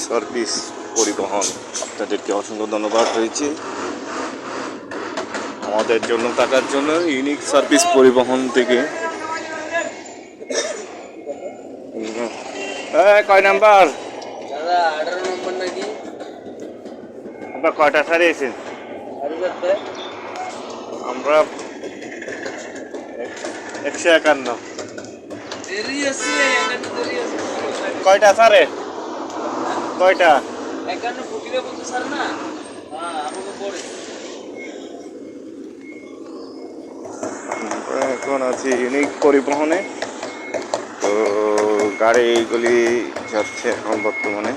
Service পরিবহন, আপনাদেরকে অসংখ্য ধন্যবাদ রয়েছে আমাদের জন্য থাকার জন্য। ইউনিক সার্ভিস পরিবহন থেকে কয় নাম্বার দাদা 18 নম্বর নাকি? আপনার কয়টা ছাড়িয়েছেন? আমরা 151। দেরি আছে, 51 দেরি আছে। কয়টা ছাড়ে? কয়টা? 51 ফুটিলে বলতে স্যার না? হ্যাঁ, আমাকে পড়ে। আমরা এখন আছি ইউনিক পরিবহনে। তো গাড়িগুলি যাচ্ছে এখন বর্তমানে।